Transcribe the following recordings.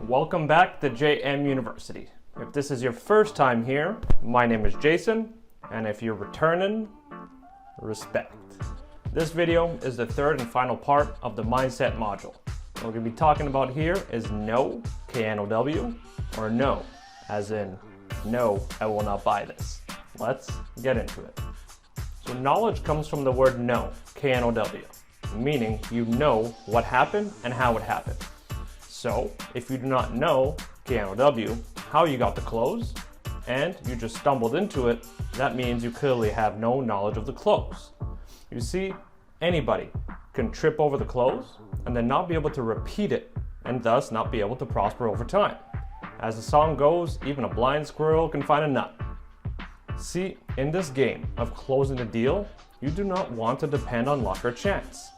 Welcome back to JM University. If this is your first time here, my name is Jason, and if you're returning, respect. This video is the third and final part of the mindset module. What we're going to be talking about here is no, K-N-O-W, or no, as in, no, I will not buy this. Let's get into it. So knowledge comes from the word know, K-N-O-W, meaning you know what happened and how it happened. So if you do not know, K-N-O-W, how you got the clothes, and you just stumbled into it, that means you clearly have no knowledge of the clothes. You see, anybody can trip over the clothes and then not be able to repeat it, and thus not be able to prosper over time. As the song goes, even a blind squirrel can find a nut. See, in this game of closing a deal, you do not want to depend on luck or chance.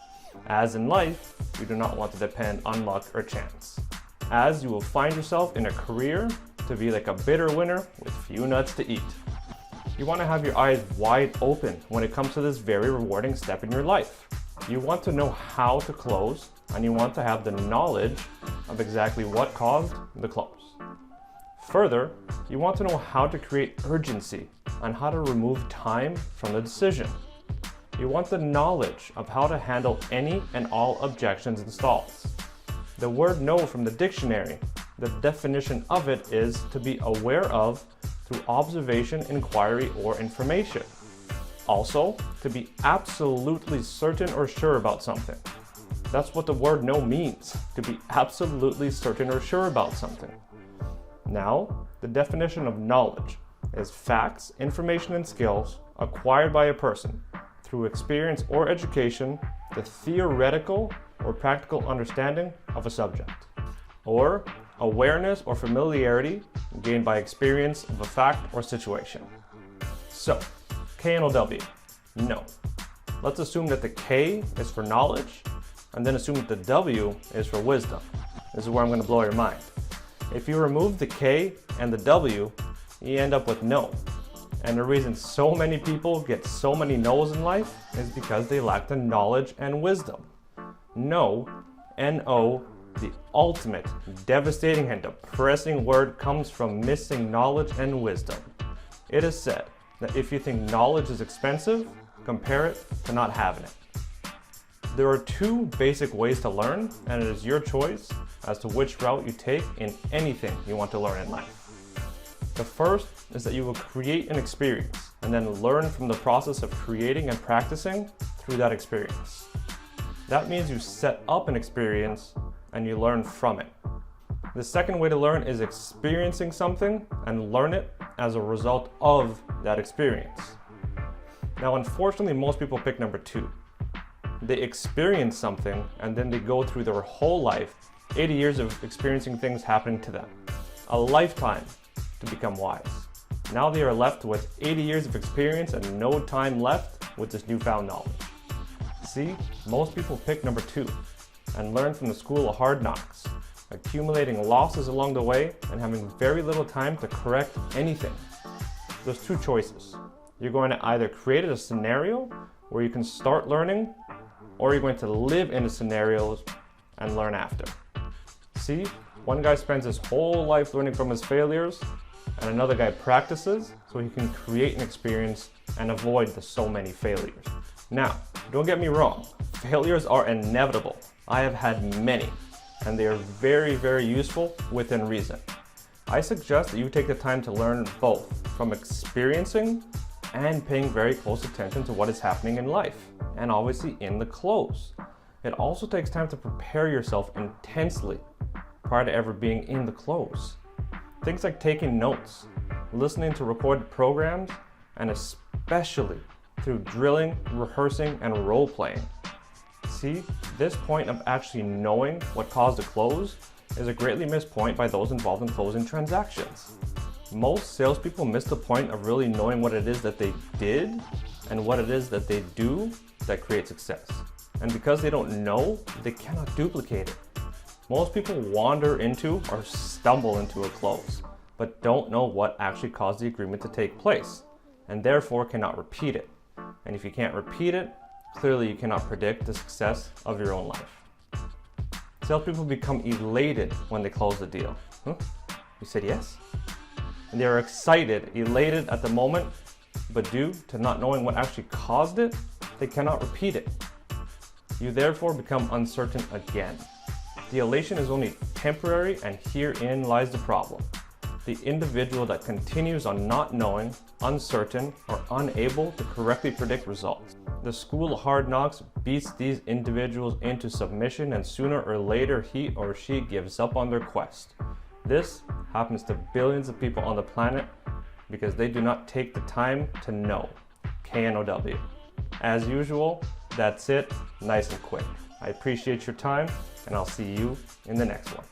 As in life, you do not want to depend on luck or chance, as you will find yourself in a career to be like a bitter winner with few nuts to eat. You want to have your eyes wide open when it comes to this very rewarding step in your life. You want to know how to close, and you want to have the knowledge of exactly what caused the close. Further, you want to know how to create urgency and how to remove time from the decision. You want the knowledge of how to handle any and all objections and stalls. The word know from the dictionary, the definition of it is to be aware of through observation, inquiry, or information. Also, to be absolutely certain or sure about something. That's what the word know means, to be absolutely certain or sure about something. Now, the definition of knowledge is facts, information, and skills acquired by a person through experience or education, the theoretical or practical understanding of a subject, or awareness or familiarity gained by experience of a fact or situation. So, K-N-O-W, no. Let's assume that the K is for knowledge, and then assume that the W is for wisdom. This is where I'm going to blow your mind. If you remove the K and the W, you end up with no. And the reason so many people get so many no's in life is because they lack the knowledge and wisdom. No, N-O, the ultimate, devastating and depressing word comes from missing knowledge and wisdom. It is said that if you think knowledge is expensive, compare it to not having it. There are two basic ways to learn, and it is your choice as to which route you take in anything you want to learn in life. The first is that you will create an experience and then learn from the process of creating and practicing through that experience. That means you set up an experience and you learn from it. The second way to learn is experiencing something and learn it as a result of that experience. Now, unfortunately, most people pick number two. They experience something and then they go through their whole life, 80 years of experiencing things happening to them, a lifetime to become wise. Now they are left with 80 years of experience and no time left with this newfound knowledge. See, most people pick number two and learn from the school of hard knocks, accumulating losses along the way and having very little time to correct anything. There's two choices. You're going to either create a scenario where you can start learning, or you're going to live in the scenarios and learn after. See, one guy spends his whole life learning from his failures, and another guy practices so he can create an experience and avoid the so many failures. Now, don't get me wrong, failures are inevitable. I have had many, and they are very, very useful within reason. I suggest that you take the time to learn both from experiencing and paying very close attention to what is happening in life, and obviously in the close. It also takes time to prepare yourself intensely prior to ever being in the close. Things like taking notes, listening to recorded programs, and especially through drilling, rehearsing, and role-playing. See, this point of actually knowing what caused the close is a greatly missed point by those involved in closing transactions. Most salespeople miss the point of really knowing what it is that they did and what it is that they do that creates success. And because they don't know, they cannot duplicate it. Most people wander into or stumble into a close, but don't know what actually caused the agreement to take place, and therefore cannot repeat it. And if you can't repeat it, clearly you cannot predict the success of your own life. Salespeople become elated when they close the deal. Huh? You said yes? And they are excited, elated at the moment, but due to not knowing what actually caused it, they cannot repeat it. You therefore become uncertain again. The elation is only temporary, and herein lies the problem. The individual that continues on not knowing, uncertain, or unable to correctly predict results. The school of hard knocks beats these individuals into submission, and sooner or later he or she gives up on their quest. This happens to billions of people on the planet because they do not take the time to know. K.N.O.W. As usual, that's it, nice and quick. I appreciate your time, and I'll see you in the next one.